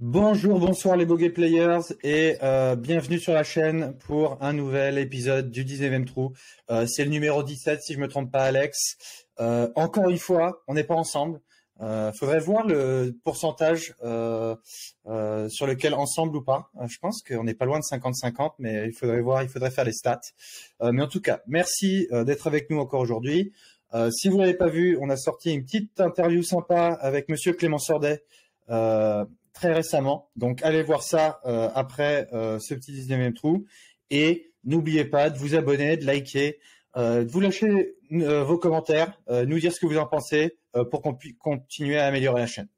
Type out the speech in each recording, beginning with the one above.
Bonjour, bonsoir les Bogey Players et bienvenue sur la chaîne pour un nouvel épisode du 19e trou. C'est le numéro 17 si je me trompe pas Alex. Encore une fois, on n'est pas ensemble. Faudrait voir le pourcentage sur lequel ensemble ou pas. Je pense qu'on n'est pas loin de 50-50, mais il faudrait faire les stats. Mais en tout cas, merci d'être avec nous encore aujourd'hui. Si vous l'avez pas vu, on a sorti une petite interview sympa avec Monsieur Clément Sordet. Très récemment. Donc, allez voir ça après ce petit 19e trou. Et n'oubliez pas de vous abonner, de liker, de vous lâcher vos commentaires, nous dire ce que vous en pensez pour qu'on puisse continuer à améliorer la chaîne.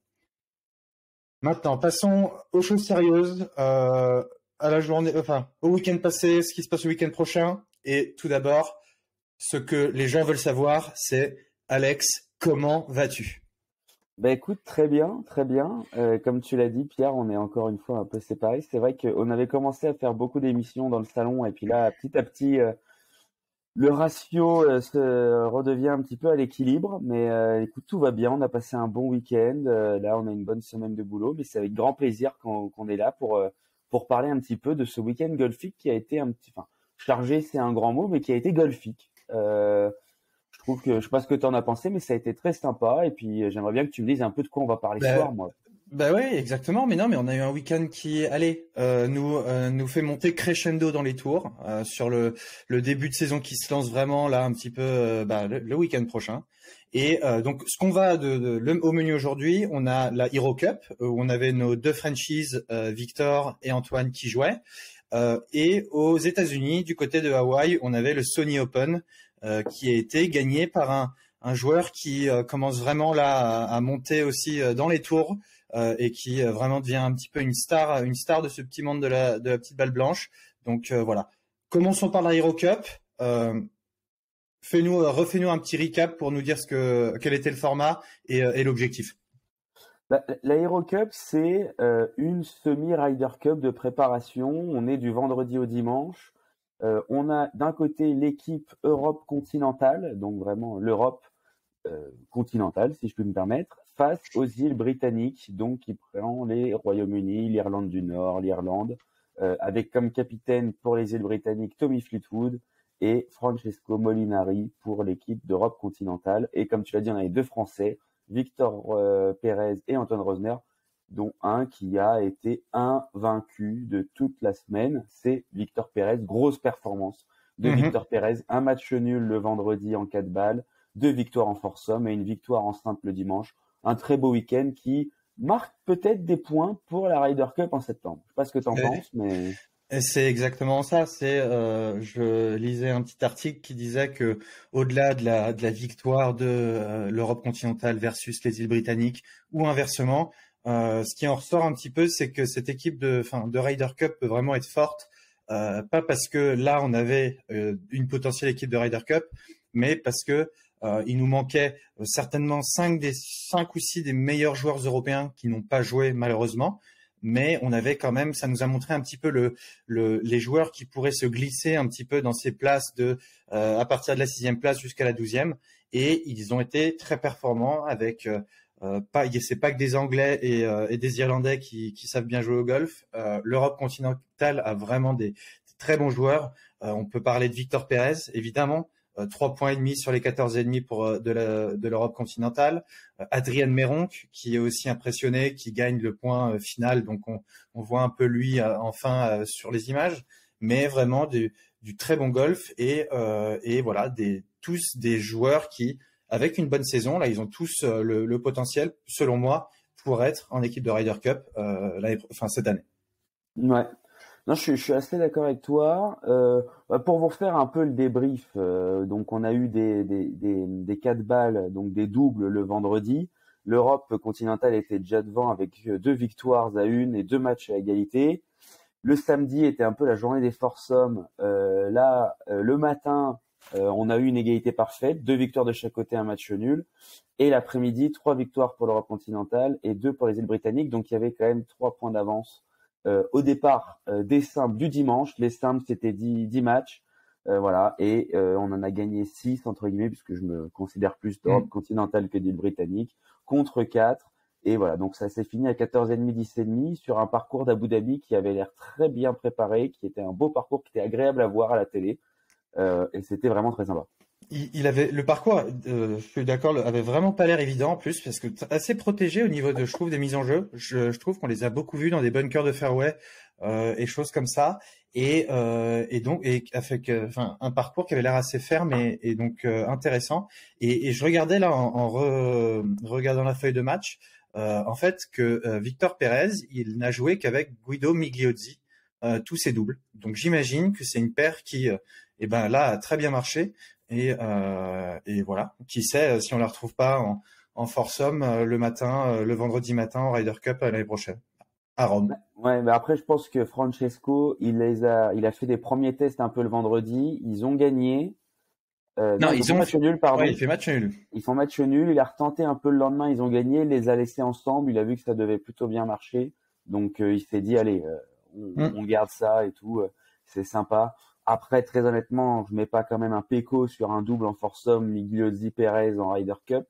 Maintenant, passons aux choses sérieuses, à la journée, enfin, au week-end passé, ce qui se passe le week-end prochain. Et tout d'abord, ce que les gens veulent savoir, c'est Alex, comment vas-tu? Bah écoute, très bien, très bien. Comme tu l'as dit, Pierre, on est encore une fois un peu séparés. C'est vrai qu'on avait commencé à faire beaucoup d'émissions dans le salon et puis là, petit à petit, le ratio se redevient un petit peu à l'équilibre. Mais écoute, tout va bien. On a passé un bon week-end. Là, on a une bonne semaine de boulot, mais c'est avec grand plaisir qu'on est là pour parler un petit peu de ce week-end golfique qui a été enfin, chargé, c'est un grand mot, mais qui a été golfique. Je trouve que, je sais pas ce que tu en as pensé, mais ça a été très sympa. Et puis, j'aimerais bien que tu me dises un peu de quoi on va parler ce Ben, soir, moi. Bah ouais, exactement. Mais non, mais on a eu un week-end qui, allez, nous fait monter crescendo dans les tours sur le début de saison qui se lance vraiment là un petit peu le week-end prochain. Et donc ce qu'on va au menu aujourd'hui, on a la Hero Cup où on avait nos deux franchises Victor et Antoine qui jouaient. Et aux États-Unis, du côté de Hawaï, on avait le Sony Open qui a été gagné par un joueur qui commence vraiment là à monter aussi dans les tours et qui vraiment devient un petit peu une star de ce petit monde de la petite balle blanche. Donc voilà. Commençons par la Hero Cup. Refais-nous un petit recap pour nous dire quel était le format et l'objectif. La Hero Cup, c'est une semi-Ryder Cup de préparation. On est du vendredi au dimanche. On a d'un côté l'équipe Europe continentale, donc vraiment l'Europe continentale, si je peux me permettre, face aux îles britanniques, donc qui prend les Royaumes-Unis, l'Irlande du Nord, l'Irlande, avec comme capitaine pour les îles britanniques Tommy Fleetwood et Francesco Molinari pour l'équipe d'Europe continentale. Et comme tu l'as dit, on a les deux Français, Victor Pérez et Anton Rosner, dont un qui a été invaincu de toute la semaine, c'est Victor Pérez. Grosse performance de Victor Pérez, un match nul le vendredi en 4 balles, 2 victoires en foursome et une victoire en simple le dimanche. Un très beau week-end qui marque peut-être des points pour la Ryder Cup en septembre. Je sais pas ce que tu en penses, mais... C'est exactement ça. Je lisais un petit article qui disait que au-delà de la victoire de l'Europe continentale versus les îles britanniques ou inversement, ce qui en ressort un petit peu, c'est que cette équipe de Ryder Cup peut vraiment être forte, pas parce que là on avait une potentielle équipe de Ryder Cup, mais parce que il nous manquait certainement 5 ou 6 des meilleurs joueurs européens qui n'ont pas joué malheureusement. Mais on avait quand même, ça nous a montré un petit peu les joueurs qui pourraient se glisser un petit peu dans ces places à partir de la 6e place jusqu'à la 12e. Et ils ont été très performants avec c'est pas que des Anglais et des Irlandais qui savent bien jouer au golf. L'Europe continentale a vraiment des très bons joueurs. On peut parler de Victor Pérez, évidemment. 3 points et demi sur les 14 et demi pour de l'Europe continentale. Adrien Meronk qui est aussi impressionné, qui gagne le point final, donc on voit un peu lui enfin sur les images, mais vraiment du très bon golf et voilà tous des joueurs qui avec une bonne saison là ils ont tous le potentiel selon moi pour être en équipe de Ryder Cup cette année. Ouais. Non, je suis assez d'accord avec toi. Pour vous refaire un peu le débrief, donc on a eu des 4 balles, donc des doubles le vendredi. L'Europe continentale était déjà devant avec 2 victoires à une et 2 matchs à égalité. Le samedi était un peu la journée des foursomes. Le matin, on a eu une égalité parfaite, 2 victoires de chaque côté, un match nul. Et l'après-midi, 3 victoires pour l'Europe continentale et 2 pour les îles britanniques. Donc il y avait quand même 3 points d'avance au départ des simples du dimanche. Les simples, c'était 10 matchs. Voilà, et on en a gagné 6 entre guillemets, puisque je me considère plus d'Europe continentale que d'île britannique, contre 4. Et voilà, donc ça s'est fini à 14,5, 10,5 sur un parcours d'Abu Dhabi qui avait l'air très bien préparé, qui était un beau parcours, qui était agréable à voir à la télé. Et c'était vraiment très sympa. Il avait le parcours, je suis d'accord, avait vraiment pas l'air évident en plus parce que assez protégé au niveau de, je trouve, des mises en jeu. Je trouve qu'on les a beaucoup vus dans des bunkers de fairway et choses comme ça. Et donc avec enfin un parcours qui avait l'air assez ferme et donc intéressant. Et je regardais là regardant la feuille de match, en fait que Victor Pérez, il n'a joué qu'avec Guido Migliozzi tous ses doubles. Donc j'imagine que c'est une paire qui et ben là a très bien marché. Et voilà, qui sait si on la retrouve pas en foursome le matin, le vendredi matin en Ryder Cup l'année prochaine à Rome. Ouais, mais après, je pense que Francesco, il a fait des premiers tests un peu le vendredi. Ils ont gagné. Non, Non, ils ont fait match nul, pardon. Ouais, il fait match nul. Ils font match nul. Il a retenté un peu le lendemain. Ils ont gagné. Il les a laissés ensemble. Il a vu que ça devait plutôt bien marcher. Donc, il s'est dit, allez, on garde ça et tout. C'est sympa. Après, très honnêtement, je mets pas quand même un péco sur un double en foursome Migliozzi Perez en Ryder Cup.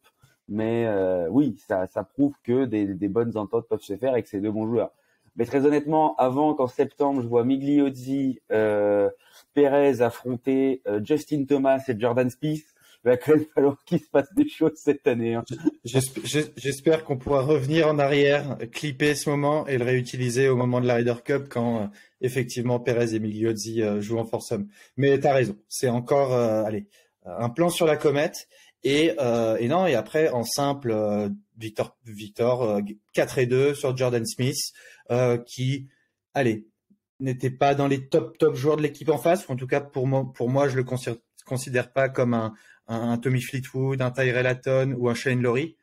Mais oui, ça prouve que des bonnes ententes peuvent se faire et que c'est deux bons joueurs. Mais très honnêtement, avant qu'en septembre, je vois Migliozzi, Perez affronter Justin Thomas et Jordan Spieth, il va quand même falloir qu'il se passe des choses cette année. Hein. J'espère qu'on pourra revenir en arrière, clipper ce moment et le réutiliser au moment de la Ryder Cup quand effectivement Perez et Migliozzi jouent en foursome. Mais t'as raison, c'est encore allez, un plan sur la comète. Et non, et après en simple, Victor 4-2 sur Jordan Smith, qui, allez, n'était pas dans les top joueurs de l'équipe en face. En tout cas, pour moi, je le considère pas comme un Tommy Fleetwood, un Tyrell Hatton ou un Shane Lowry,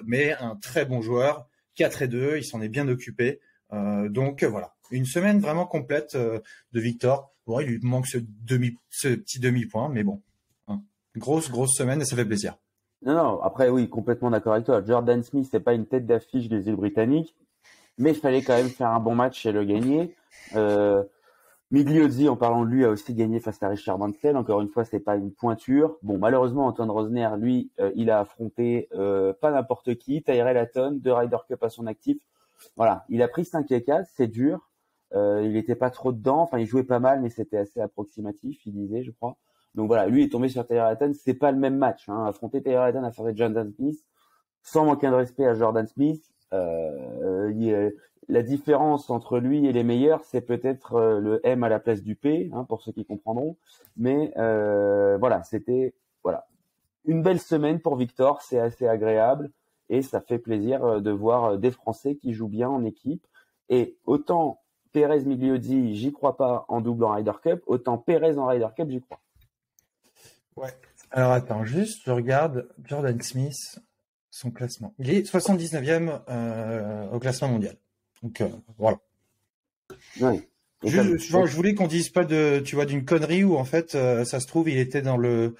mais un très bon joueur. 4-2, il s'en est bien occupé. Donc voilà, une semaine vraiment complète de Victor. Bon, il lui manque ce petit demi-point, mais bon. Grosse semaine et ça fait plaisir. Non, après oui, complètement d'accord avec toi. Jordan Smith, c'est pas une tête d'affiche des îles britanniques, mais il fallait quand même faire un bon match et le gagner. Migliozzi, en parlant de lui, a aussi gagné face à Richard Mansell. Encore une fois, c'est pas une pointure. Bon, malheureusement, Antoine Rosner, lui, il a affronté pas n'importe qui, Tyrell Hatton, 2 Ryder Cup à son actif. Voilà, il a pris 5 et 4, c'est dur. Il était pas trop dedans, enfin il jouait pas mal, mais c'était assez approximatif, il disait, je crois. Donc voilà, lui est tombé sur Tyrell Hatton, c'est pas le même match. Hein. Affronter Tyrell Hatton, affronter Jordan Smith, sans manquer de respect à Jordan Smith, la différence entre lui et les meilleurs, c'est peut-être le M à la place du P, hein, pour ceux qui comprendront. Mais voilà, c'était une belle semaine pour Victor, c'est assez agréable et ça fait plaisir de voir des Français qui jouent bien en équipe. Et autant Pérez Migliozzi, j'y crois pas en double en Ryder Cup, autant Pérez en Ryder Cup, j'y crois. Ouais. Alors attends, juste je regarde Jordan Smith, son classement. Il est 79e au classement mondial. Donc voilà. Oui. Je voulais qu'on dise pas d'une connerie où en fait ça se trouve il était dans le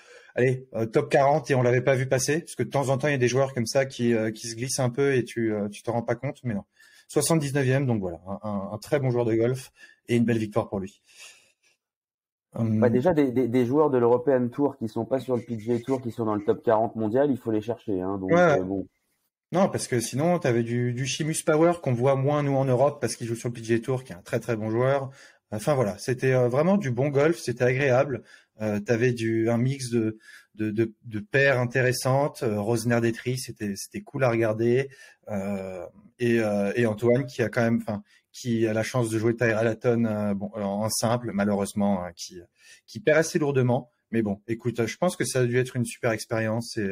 top 40 et on l'avait pas vu passer parce que de temps en temps il y a des joueurs comme ça qui se glissent un peu et tu t'en rends pas compte, mais non. 79e, donc voilà, un très bon joueur de golf et une belle victoire pour lui. Déjà des joueurs de l'European Tour qui sont pas sur le PGA Tour, qui sont dans le top 40 mondial, il faut les chercher. Hein, donc bon. Non, parce que sinon, tu avais du Seamus Power qu'on voit moins nous en Europe parce qu'il joue sur le PGA Tour, qui est un très très bon joueur. Enfin voilà, c'était vraiment du bon golf, c'était agréable. Tu avais un mix de paires intéressantes. Rosner Detry, c'était cool à regarder. Et Antoine qui a quand même, qui a la chance de jouer Tyrell Hatton en simple, malheureusement, qui perd assez lourdement. Mais bon, écoute, je pense que ça a dû être une super expérience et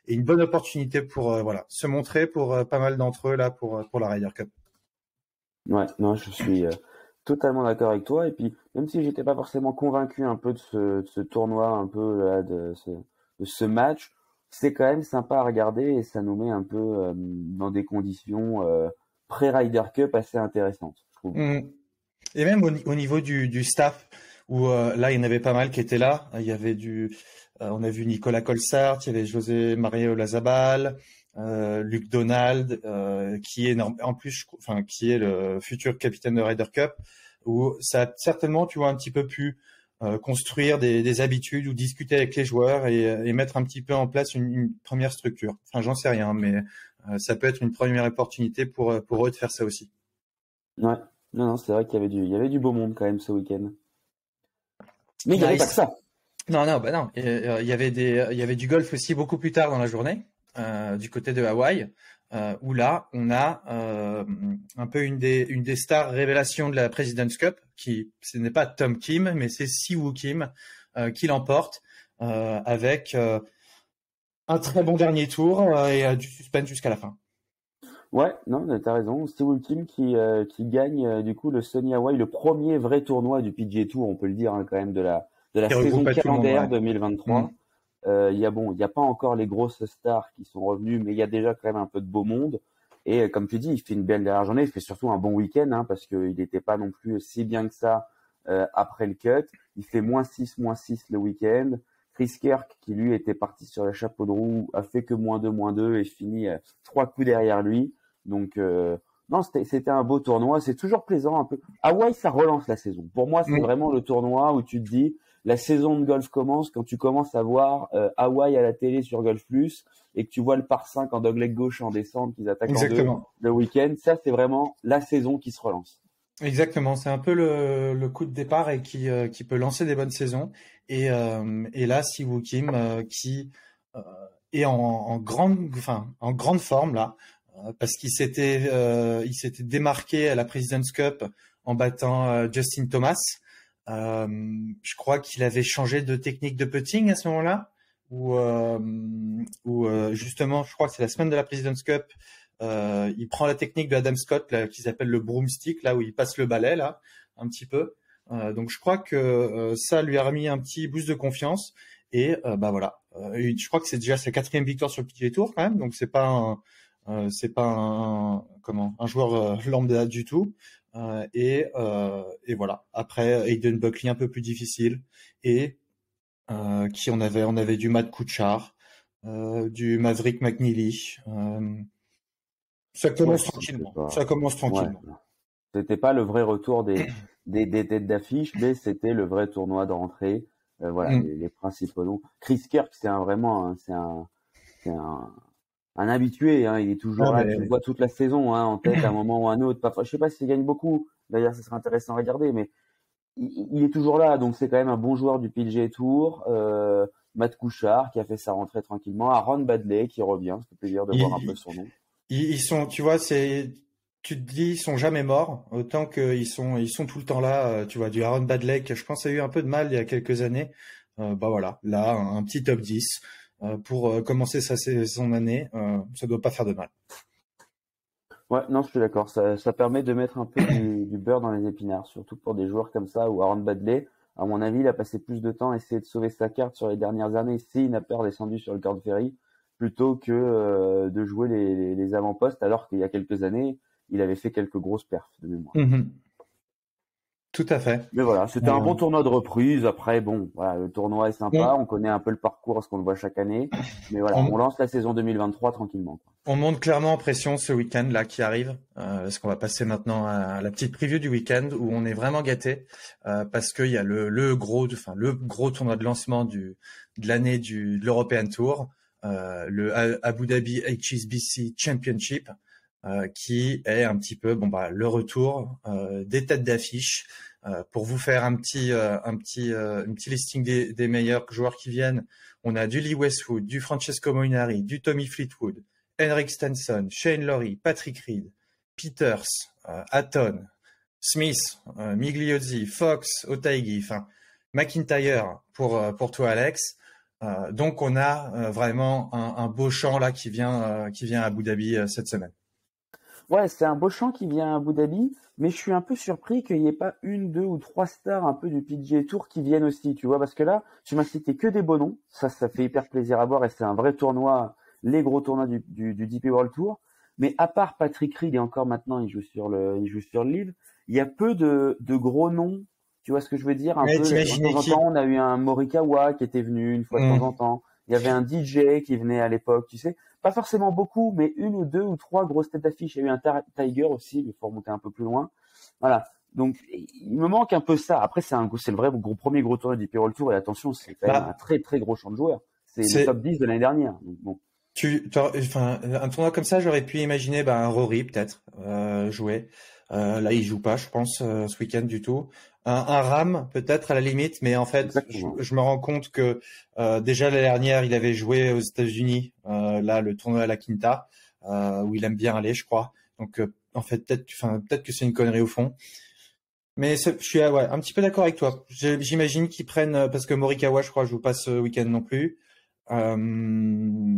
une bonne opportunité pour se montrer pour pas mal d'entre eux là pour la Ryder Cup. Ouais, non, je suis totalement d'accord avec toi. Et puis, même si j'étais pas forcément convaincu un peu de ce tournoi, un peu là, de ce match, c'est quand même sympa à regarder et ça nous met un peu dans des conditions pré-Ryder Cup assez intéressantes, je trouve. Et même au niveau du staff, où là il y en avait pas mal qui étaient là. Il y avait on a vu Nicolas Colsart, il y avait José Mario Lazabal, Luke Donald, qui est en plus, qui est le futur capitaine de Ryder Cup, où ça a certainement, tu vois, un petit peu pu construire des habitudes ou discuter avec les joueurs et mettre un petit peu en place une première structure. Enfin, j'en sais rien, mais ça peut être une première opportunité pour eux de faire ça aussi. Ouais, non, c'est vrai qu'il y avait du beau monde quand même ce week-end. Mais il n'y avait pas que ça. Non, bah non. Il y avait du golf aussi beaucoup plus tard dans la journée, du côté de Hawaï, où là, on a un peu une des stars révélations de la President's Cup, ce n'est pas Tom Kim, mais c'est Si-Woo Kim qui l'emporte avec un très bon dernier tour et du suspense jusqu'à la fin. Ouais, non, t'as raison. Si-Woo Kim qui gagne du coup le Sunny Hawaii, le premier vrai tournoi du PGA Tour, on peut le dire quand même de la saison calendaire 2023. Il y a pas encore les grosses stars qui sont revenues, mais il y a déjà quand même un peu de beau monde. Et comme tu dis, il fait une belle dernière journée, il fait surtout un bon week-end parce qu'il n'était pas non plus si bien que ça après le cut. Il fait -6 le week-end. Chris Kirk, qui lui était parti sur le chapeau de roue, a fait que -2 et finit 3 coups derrière lui. Donc non, c'était un beau tournoi. C'est toujours plaisant un peu. Hawaï, ça relance la saison. Pour moi, c'est vraiment le tournoi où tu te dis la saison de golf commence quand tu commences à voir Hawaï à la télé sur Golf Plus et que tu vois le par 5 en dogleg gauche en descente qu'ils attaquent en deux le week-end. Ça, c'est vraiment la saison qui se relance. Exactement, c'est un peu le coup de départ et qui peut lancer des bonnes saisons. Et là, Si-Woo Kim qui est en grande forme là, parce qu'il s'était démarqué à la President's Cup en battant Justin Thomas. Je crois qu'il avait changé de technique de putting à ce moment-là, ou justement, je crois que c'est la semaine de la President's Cup. Il prend la technique de Adam Scott là, qui s'appelle le broomstick, là où il passe le balai là, un petit peu. Donc je crois que ça lui a remis un petit boost de confiance. Et bah voilà, je crois que c'est déjà sa 4e victoire sur le PGA Tour quand même. Donc c'est pas un joueur lambda du tout. Et voilà. Après Hayden Buckley un peu plus difficile et qui on avait du Matt Kuchar, du Maverick McNeely. Ça commence tranquillement. Ouais. C'était pas le vrai retour des têtes d'affiche, mais c'était le vrai tournoi de rentrée. Voilà, les principaux noms. Chris Kirk, c'est un habitué. Il est toujours là. Tu le vois toute la saison en tête à un moment ou à un autre. Parfois, je sais pas s'il gagne beaucoup. D'ailleurs, ça serait intéressant à regarder, mais il est toujours là. Donc c'est quand même un bon joueur du PGA Tour. Matt Kuchar qui a fait sa rentrée tranquillement. Aaron Baddeley qui revient. Ça fait plaisir de voir un peu son nom. Ils sont, tu vois, tu te dis, ils sont jamais morts, autant qu'ils sont tout le temps là. Tu vois, du Aaron Baddeley, je pense, a eu un peu de mal il y a quelques années. Bah voilà, là, un petit top 10 pour commencer son année, ça doit pas faire de mal. Ouais, non, je suis d'accord. Ça permet de mettre un peu du beurre dans les épinards, surtout pour des joueurs comme ça, ou Aaron Baddeley. À mon avis, il a passé plus de temps à essayer de sauver sa carte sur les dernières années s'il n'a pas redescendu sur le Korn Ferry, plutôt que de jouer les avant-postes, alors qu'il y a quelques années, il avait fait quelques grosses perfs de mémoire. Tout à fait. Mais voilà, c'était un bon tournoi de reprise. Après, bon, voilà, le tournoi est sympa. On connaît un peu le parcours, parce qu'on le voit chaque année. Mais voilà, on lance la saison 2023 tranquillement. On monte clairement en pression ce week-end là qui arrive, parce qu'on va passer maintenant à la petite preview du week-end où on est vraiment gâté parce qu'il y a le gros tournoi de lancement de l'année de l'European Tour, le Abu Dhabi HSBC Championship, qui est un petit peu le retour des têtes d'affiche pour vous faire un petit listing des meilleurs joueurs qui viennent. On a du Lee Westwood, du Francesco Molinari, du Tommy Fleetwood, Henrik Stenson, Shane Lowry, Patrick Reed, Peters, Hatton, Smith, Migliozzi, Fox, Otaegi, McIntyre pour toi Alex. Donc on a vraiment un beau champ là qui vient à Abu Dhabi cette semaine. Ouais, c'est un beau champ qui vient à Abu Dhabi, mais je suis un peu surpris qu'il n'y ait pas 1, 2 ou 3 stars un peu du PGA Tour qui viennent aussi, tu vois, parce que là, tu m'as cité que des beaux noms, ça fait hyper plaisir à voir et c'est un vrai tournoi, les gros tournois du DP World Tour. Mais à part Patrick Reed et encore maintenant, il joue sur le livre, il y a peu de gros noms, tu vois ce que je veux dire, un peu. De temps en temps, on a eu un Morikawa qui était venu une fois de temps en temps. Il y avait un DJ qui venait à l'époque, tu sais. Pas forcément beaucoup, mais 1 ou 2 ou 3 grosses têtes d'affiche. Il y a eu un Tiger aussi, mais il faut remonter un peu plus loin. Voilà. Donc, il me manque un peu ça. Après, c'est le vrai premier gros tournoi du PGA Tour. Et attention, c'est quand même un très, très gros champ de joueurs. C'est le top 10 de l'année dernière. Donc, bon. Enfin, un tournoi comme ça, j'aurais pu imaginer un Rory peut-être jouer. Là, il joue pas, je pense, ce week-end du tout. Un Ram peut-être à la limite, mais en fait, Exactement. je me rends compte que déjà l'année dernière, il avait joué aux États-Unis, là, le tournoi à la Quinta, où il aime bien aller, je crois. Donc, en fait, peut-être que c'est une connerie au fond. Mais je suis ouais, un petit peu d'accord avec toi. J'imagine qu'ils prennent parce que Morikawa, je crois, joue pas ce week-end non plus. Euh,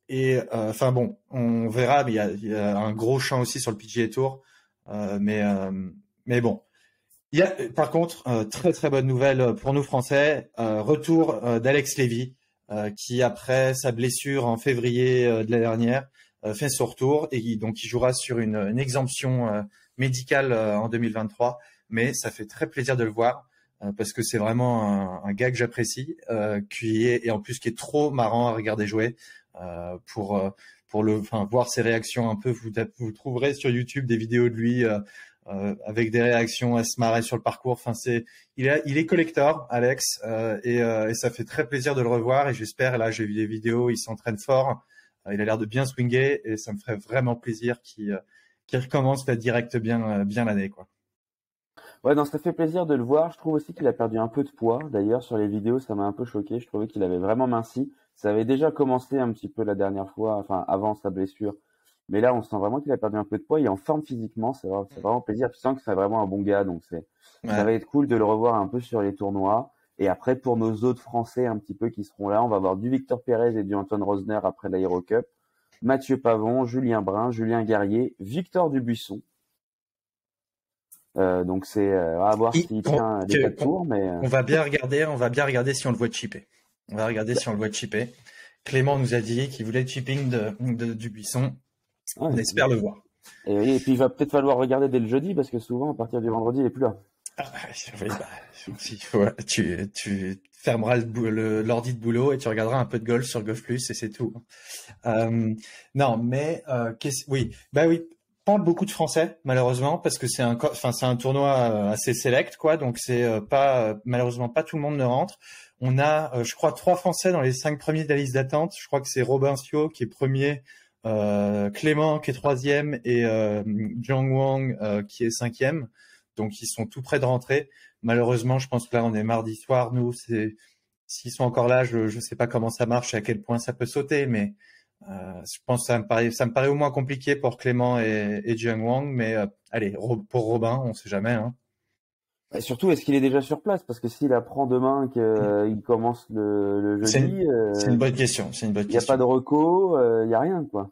et enfin bon, on verra. Mais il y a un gros champ aussi sur le PGA Tour. Euh, mais euh, mais bon, il y a par contre très très bonne nouvelle pour nous Français. Retour d'Alex Lévy qui après sa blessure en février de l'année dernière fait son retour et donc il jouera sur une exemption médicale en 2023. Mais ça fait très plaisir de le voir parce que c'est vraiment un gars que j'apprécie, qui est et en plus qui est trop marrant à regarder jouer pour enfin voir ses réactions un peu. Vous trouverez sur YouTube des vidéos de lui. Avec des réactions à se marrer sur le parcours. Enfin, il est collector, Alex, et ça fait très plaisir de le revoir. Et j'espère, là, j'ai vu des vidéos, il s'entraîne fort. Il a l'air de bien swinger et ça me ferait vraiment plaisir qu'il recommence la direct bien l'année, quoi. Ouais, non, ça fait plaisir de le voir. Je trouve aussi qu'il a perdu un peu de poids. D'ailleurs, sur les vidéos, ça m'a un peu choqué. Je trouvais qu'il avait vraiment minci. Ça avait déjà commencé un petit peu la dernière fois, enfin, avant sa blessure. Mais là, on sent vraiment qu'il a perdu un peu de poids. Il est en forme physiquement. C'est vraiment plaisir. Tu sens que c'est vraiment un bon gars. Donc, ça Ouais. va être cool de le revoir un peu sur les tournois. Et après, pour nos autres Français un petit peu qui seront là, on va avoir du Victor Pérez et du Antoine Rosner après l'Aéro Cup. Mathieu Pavon, Julien Brun, Julien Guerrier, Victor Dubuisson. Donc c'est à voir Et s'il tient les 4 tours, mais on va bien regarder si on le voit chipper. On va regarder si on le voit chipper. Clément nous a dit qu'il voulait le chipping du buisson. On ouais. espère le voir. Et puis il va peut-être falloir regarder dès le jeudi parce que souvent à partir du vendredi il est plus là. Ah, oui, s'il faut, tu fermeras l'ordi de boulot et tu regarderas un peu de golf sur Golf Plus et c'est tout. Non, mais oui, bah oui, pas beaucoup de Français malheureusement parce que enfin c'est un tournoi assez select quoi, donc c'est pas malheureusement pas tout le monde ne rentre. On a, je crois, 3 Français dans les 5 premiers de la liste d'attente. Je crois que c'est Robin Sio qui est premier, Clément qui est troisième et Jiang Wang qui est cinquième. Donc ils sont tout près de rentrer. Malheureusement, je pense que là on est mardi soir. Nous, s'ils sont encore là, je ne sais pas comment ça marche et à quel point ça peut sauter, mais je pense que ça me paraît au moins compliqué pour Clément et Jiang Wang. Mais allez, pour Robin, on sait jamais. Hein. Et surtout, est-ce qu'il est déjà sur place? Parce que s'il apprend demain qu'il commence le jeudi, C'est une bonne question. C'est une bonne il n'y a pas question. de reco, il n'y a rien quoi.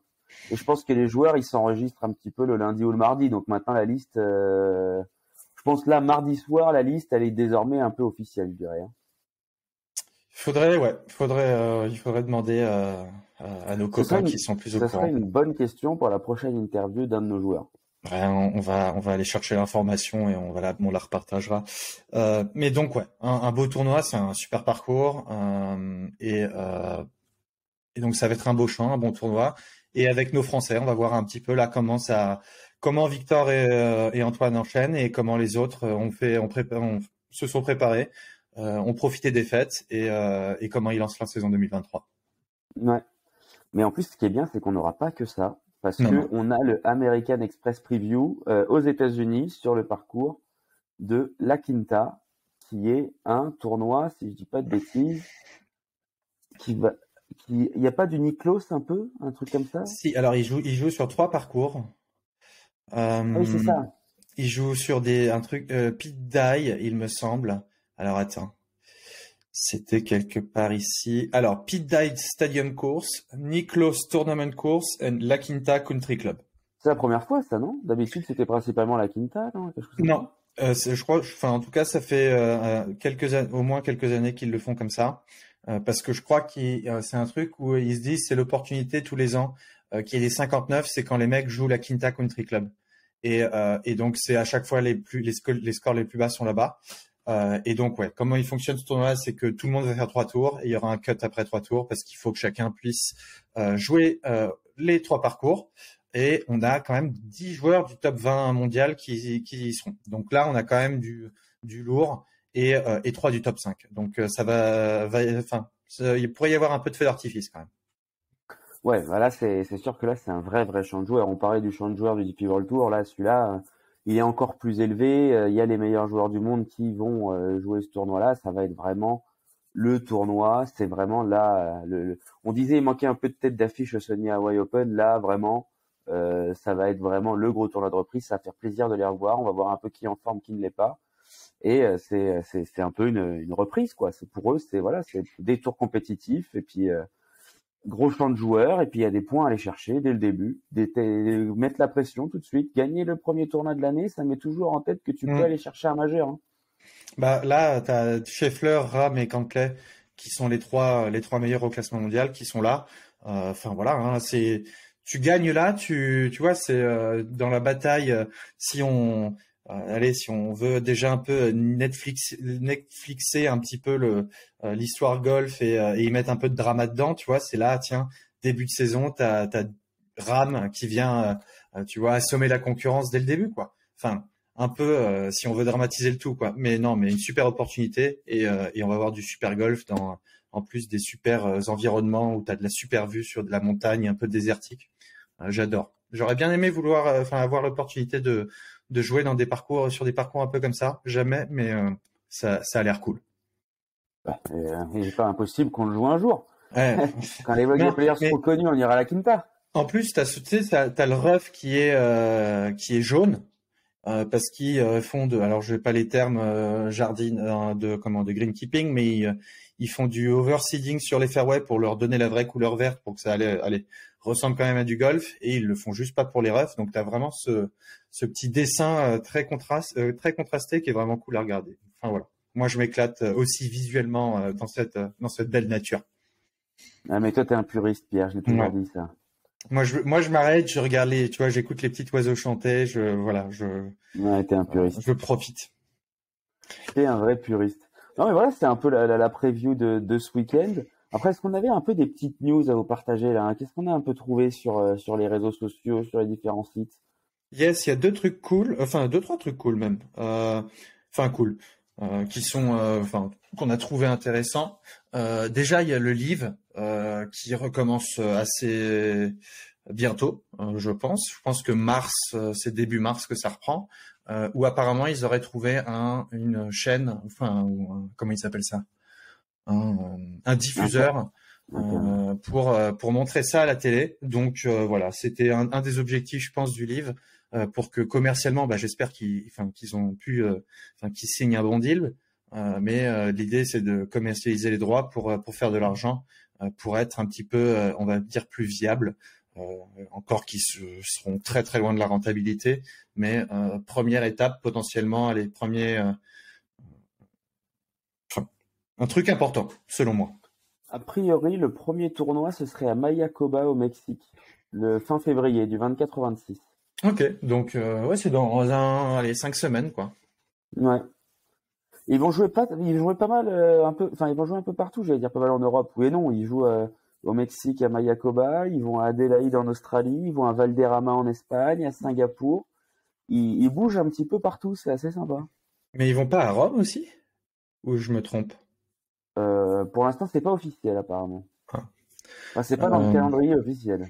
Et je pense que les joueurs ils s'enregistrent un petit peu le lundi ou le mardi. Donc maintenant la liste, je pense que là mardi soir la liste elle est désormais un peu officielle, je dirais. Hein. Il faudrait demander à nos Ce serait copains une, qui sont plus au ça serait courant. une bonne question pour la prochaine interview d'un de nos joueurs. Ouais, on va aller chercher l'information et on la repartagera. Mais donc ouais, un beau tournoi, c'est un super parcours et donc ça va être un beau champ, un bon tournoi. Et avec nos Français, on va voir un petit peu là comment Victor et Antoine enchaînent et comment les autres se sont préparés, ont profité des fêtes et comment ils lancent la saison 2023. Ouais. Mais en plus, ce qui est bien, c'est qu'on n'aura pas que ça, parce Non, que non. on a le American Express Preview aux États-Unis sur le parcours de La Quinta, qui est un tournoi, si je dis pas de bêtises, qui va, il n'y a pas du Niklos un peu, un truc comme ça? Si, alors il joue sur 3 parcours. Ah oui, c'est Euh, ça. il joue sur un truc Pit Dye, il me semble. Alors attends, c'était quelque part ici. Alors Pit Dye Stadium Course, Niklos Tournament Course et La Quinta Country Club. C'est la première fois, ça, non? D'habitude, c'était principalement La Quinta, non? Quelque chose comme ça? Non, je crois, enfin en tout cas ça fait au moins quelques années qu'ils le font comme ça, parce que je crois que c'est un truc où ils se disent c'est l'opportunité tous les ans qu'il y ait des 59, c'est quand les mecs jouent la Quinta Country Club. Et donc c'est à chaque fois les scores les plus bas sont là-bas. Et donc ouais, comment il fonctionne ce tournoi, c'est que tout le monde va faire 3 tours et il y aura un cut après 3 tours parce qu'il faut que chacun puisse jouer les 3 parcours. Et on a quand même 10 joueurs du top 20 mondial qui y seront. Donc là, on a quand même du lourd et 3 du top 5. Donc ça enfin, il pourrait y avoir un peu de feu d'artifice quand même. Ouais, voilà, c'est sûr que là, c'est un vrai champ de joueur. On parlait du champ de joueur du DP World Tour. Là, celui-là, il est encore plus élevé. Il y a les meilleurs joueurs du monde qui vont jouer ce tournoi-là. Ça va être vraiment le tournoi. C'est vraiment là. On disait il manquait un peu de tête d'affiche au Sony Hawaii Open. Là, vraiment, ça va être vraiment le gros tournoi de reprise. Ça va faire plaisir de les revoir. On va voir un peu qui est en forme, qui ne l'est pas. Et c'est un peu une reprise, quoi. C'est pour eux, c'est voilà, c'est des tours compétitifs et puis gros champ de joueurs, et puis il y a des points à aller chercher dès le début, mettre la pression tout de suite, gagner le premier tournoi de l'année, ça met toujours en tête que tu peux Mm. aller chercher un majeur. Hein. Bah là, t'as Scheffler, Rahm et Cantlay qui sont les trois meilleurs au classement mondial qui sont là. Enfin voilà, hein, c'est tu gagnes là, tu vois, c'est dans la bataille. Si on allez, si on veut déjà un peu Netflixer un petit peu l'histoire golf et y mettre un peu de drama dedans, tu vois, c'est là, tiens, début de saison, t'as Rahm qui vient, tu vois, assommer la concurrence dès le début, quoi. Enfin un peu si on veut dramatiser le tout quoi. Mais non, mais une super opportunité et on va avoir du super golf dans en plus des super environnements où tu as de la super vue sur de la montagne un peu désertique. J'adore. J'aurais bien aimé vouloir avoir l'opportunité de jouer dans des parcours sur des parcours un peu comme ça, jamais mais ça a l'air cool. Bah, il n'est pas impossible qu'on le joue un jour. Ouais. Quand les Vogue Non, Players mais seront connus, on ira à la Quinta. en plus tu sais t'as le rough qui est jaune. Parce qu'ils font alors je vais pas les termes de greenkeeping, mais ils font du overseeding sur les fairways pour leur donner la vraie couleur verte pour que ça allez, ressemble quand même à du golf et ils le font juste pas pour les roughs. Donc tu as vraiment ce petit dessin très contrasté qui est vraiment cool à regarder. Enfin voilà. Moi je m'éclate aussi visuellement dans cette belle nature. Ah, mais toi, t'es un puriste, Pierre, je l'ai toujours Ouais. dit ça. Moi je m'arrête, je regarde tu vois, j'écoute les petits oiseaux chanter, Ouais, t'es un puriste. je profite. T'es un vrai puriste. Non, mais voilà, c'était un peu la preview de ce week-end. Après, est-ce qu'on avait un peu des petites news à vous partager là, hein? Qu'est-ce qu'on a un peu trouvé sur les réseaux sociaux, sur les différents sites? Yes, il y a deux trucs cool, enfin deux, trois trucs cool même, enfin cool, qui sont, qu'on a trouvé intéressants. Déjà, il y a le livre qui recommence assez bientôt, je pense. Je pense que mars, c'est début mars que ça reprend. Où apparemment ils auraient trouvé une chaîne, comment ils s'appellent ça, un diffuseur pour montrer ça à la télé. Donc voilà, c'était un des objectifs, je pense, du livre pour que commercialement, j'espère qu'ils ont pu, qu'ils signent un bon deal. Mais l'idée, c'est de commercialiser les droits pour faire de l'argent, pour être un petit peu, on va dire, plus viable. Encore qu'ils seront très très loin de la rentabilité, mais première étape potentiellement, les premiers, un truc important selon moi. A priori, le premier tournoi, ce serait à Mayacoba au Mexique, le fin février, du 24 au 26. Ok, donc ouais, c'est dans 5 semaines quoi. Ouais. Ils vont jouer pas mal, ils vont jouer un peu partout, j'allais dire pas mal en Europe. Oui et non, ils jouent au Mexique à Mayacoba, ils vont à Adélaïde en Australie, ils vont à Valderrama en Espagne, à Singapour. Ils bougent un petit peu partout, c'est assez sympa. Mais ils vont pas à Rome aussi? Ou je me trompe? Pour l'instant, c'est pas officiel apparemment. Ah. Enfin, c'est pas dans le calendrier officiel.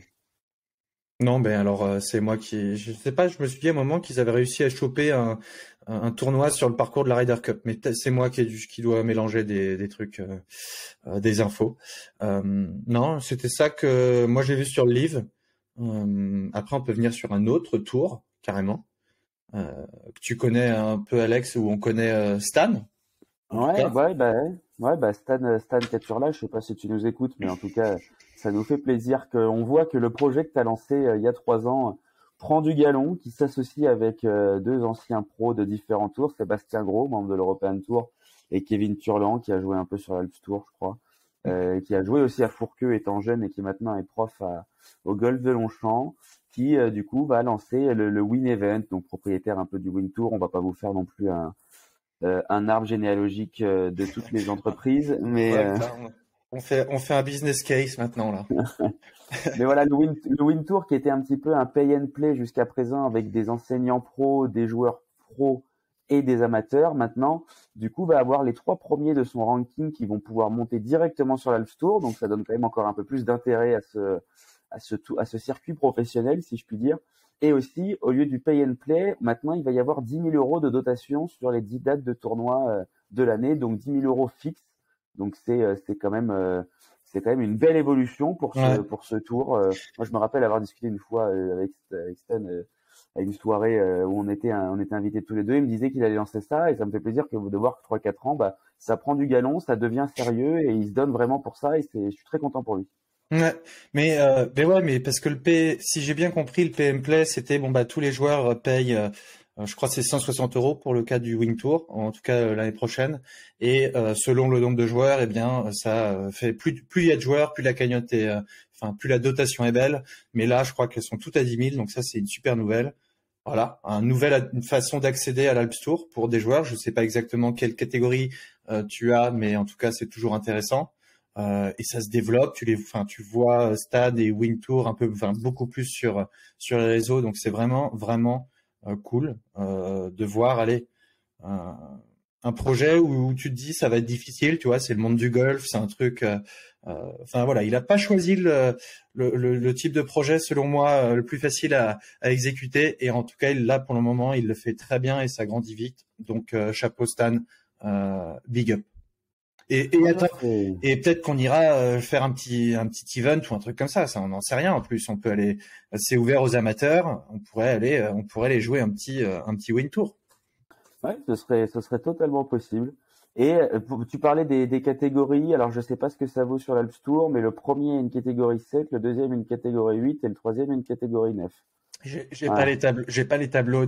Non, ben alors c'est moi je sais pas, je me suis dit à un moment qu'ils avaient réussi à choper un tournoi sur le parcours de la Ryder Cup, mais c'est moi qui dois mélanger des trucs, des infos. Non, c'était ça que moi j'ai vu sur le livre. Après, on peut venir sur un autre tour carrément que tu connais un peu, Alex, où on connaît Stan. En tout Ouais, cas. Stan Caturla, je sais pas si tu nous écoutes, mais en tout cas, ça nous fait plaisir qu'on voit que le projet que tu as lancé il y a 3 ans prend du galon, qui s'associe avec deux anciens pros de différents tours, Sébastien Gros, membre de l'European Tour, et Kevin Turlan, qui a joué un peu sur l'Alps Tour, je crois, qui a joué aussi à Fourqueux étant jeune et qui maintenant est prof au golf de Longchamp, qui du coup va lancer le Win Event, donc propriétaire un peu du Win Tour. On va pas vous faire non plus un arbre généalogique de toutes les entreprises, mais Ouais, on fait un business case maintenant là. mais voilà, le Win Tour qui était un petit peu un pay and play jusqu'à présent avec des enseignants pros, des joueurs pros et des amateurs, maintenant du coup va avoir les 3 premiers de son ranking qui vont pouvoir monter directement sur l'Alps Tour, donc ça donne quand même encore un peu plus d'intérêt à ce circuit professionnel, si je puis dire. Et aussi, au lieu du pay and play, maintenant, il va y avoir 10 000 euros de dotation sur les 10 dates de tournoi de l'année, donc 10 000 euros fixes. Donc c'est quand même une belle évolution pour ce tour. Moi, je me rappelle avoir discuté une fois avec Stan à une soirée où on était invités tous les deux. Il me disait qu'il allait lancer ça et ça me fait plaisir de voir que 3-4 ans, ça prend du galon, ça devient sérieux et il se donne vraiment pour ça et je suis très content pour lui. Ouais, mais parce que si j'ai bien compris, le PM Play, c'était tous les joueurs payent, je crois que c'est 160 € pour le cas du Wing Tour, en tout cas l'année prochaine, et selon le nombre de joueurs, eh bien ça fait plus il y a de joueurs, plus la cagnotte est, plus la dotation est belle. Mais là, je crois qu'elles sont toutes à 10 000, donc ça c'est une super nouvelle. Voilà, une façon d'accéder à l'Alps Tour pour des joueurs. Je sais pas exactement quelle catégorie tu as, mais en tout cas c'est toujours intéressant. Et ça se développe. Tu vois Stade et Wing Tour beaucoup plus sur les réseaux. Donc c'est vraiment cool de voir un projet où tu te dis ça va être difficile. Tu vois, c'est le monde du golf, c'est un truc. Voilà, il a pas choisi le type de projet selon moi le plus facile à exécuter. Et en tout cas, là pour le moment, il le fait très bien et ça grandit vite. Donc chapeau Stan, big up. Et peut-être qu'on ira faire un petit event ou un truc comme ça on n'en sait rien. En plus, on peut aller, c'est ouvert aux amateurs. On pourrait aller jouer un petit Wing Tour. Ouais, ce serait totalement possible. Et tu parlais des catégories. Alors, je sais pas ce que ça vaut sur l'Alps Tour, mais le premier a une catégorie 7, le deuxième une catégorie 8 et le troisième une catégorie 9. J'ai pas les tableaux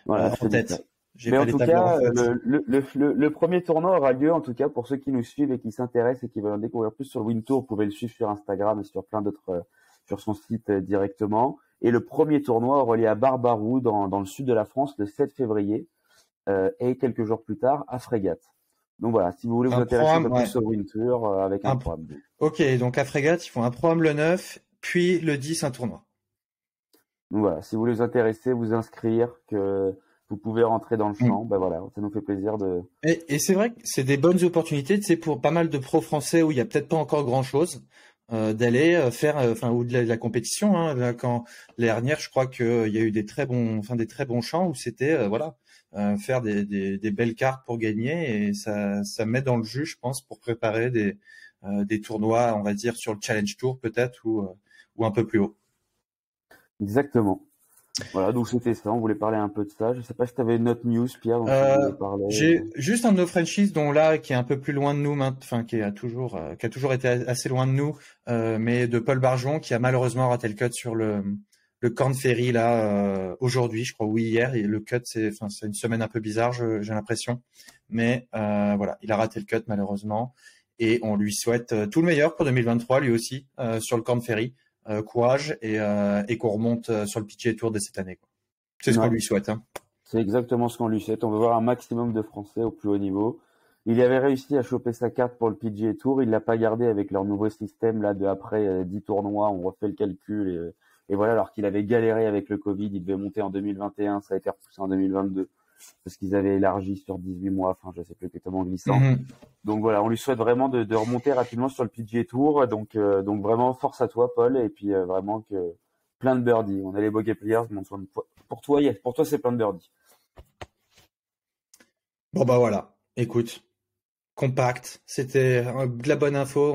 en tête. Mais en tout cas, le premier tournoi aura lieu, en tout cas, pour ceux qui nous suivent et qui s'intéressent et qui veulent en découvrir plus sur le Wing Tour, vous pouvez le suivre sur Instagram et sur plein d'autres, sur son site directement. Et le premier tournoi aura lieu à Barbaroux, dans le sud de la France, le 7 février, et quelques jours plus tard, à Frégate. Donc voilà, si vous voulez vous intéresser un peu plus au Wing Tour, avec un programme. Ok, donc à Frégate, ils font un programme le 9, puis le 10, un tournoi. Donc voilà, si vous voulez vous intéresser, vous inscrire, que vous pouvez rentrer dans le champ. Voilà, ça nous fait plaisir de. Et c'est vrai que c'est des bonnes opportunités, tu sais, pour pas mal de pros français où il y a peut-être pas encore grand-chose, d'aller faire, ou de la compétition. Hein, là, quand l'année dernière, je crois qu'il y a eu des très bons champs où c'était faire des belles cartes pour gagner et ça met dans le jus, je pense, pour préparer des tournois, on va dire sur le Challenge Tour peut-être ou un peu plus haut. Exactement. Voilà, donc c'était ça, on voulait parler un peu de ça. Je sais pas si tu avais une autre news, Pierre, dont tu voulais parler. J'ai juste un de nos franchises qui est un peu plus loin de nous, qui a toujours été assez loin de nous, mais de Paul Barjon, qui a malheureusement raté le cut sur le Corn Ferry là aujourd'hui, je crois, oui hier. Et le cut, c'est une semaine un peu bizarre, j'ai l'impression, mais voilà, il a raté le cut malheureusement, et on lui souhaite tout le meilleur pour 2023 lui aussi sur le Corn Ferry. Courage et qu'on remonte sur le PGA Tour de cette année. C'est ce qu'on lui souhaite. Hein. C'est exactement ce qu'on lui souhaite. On veut voir un maximum de Français au plus haut niveau. Il avait réussi à choper sa carte pour le PGA Tour. Il l'a pas gardé avec leur nouveau système là de après 10 tournois. On refait le calcul et voilà. Alors qu'il avait galéré avec le Covid, il devait monter en 2021. Ça a été repoussé en 2022 parce qu'ils avaient élargi sur 18 mois. Je sais plus exactement glissant. Donc voilà, on lui souhaite vraiment de remonter rapidement sur le PGA Tour. Donc vraiment force à toi, Paul, et puis vraiment que plein de birdies. On a les bogey players, pour toi c'est plein de birdies. Bon voilà, écoute, compact, c'était de la bonne info.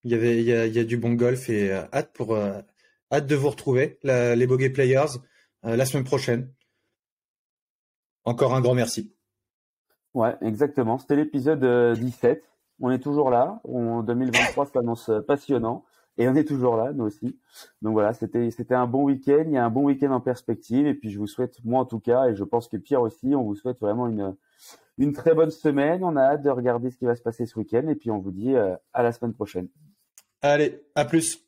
Il y a du bon golf et hâte de vous retrouver les bogey players la semaine prochaine. Encore un grand merci. Ouais, exactement. C'était l'épisode 17. On est toujours là. 2023 s'annonce passionnant. Et on est toujours là, nous aussi. Donc voilà, c'était un bon week-end. Il y a un bon week-end en perspective. Et puis je vous souhaite, moi en tout cas, et je pense que Pierre aussi, on vous souhaite vraiment une très bonne semaine. On a hâte de regarder ce qui va se passer ce week-end. Et puis on vous dit à la semaine prochaine. Allez, à plus.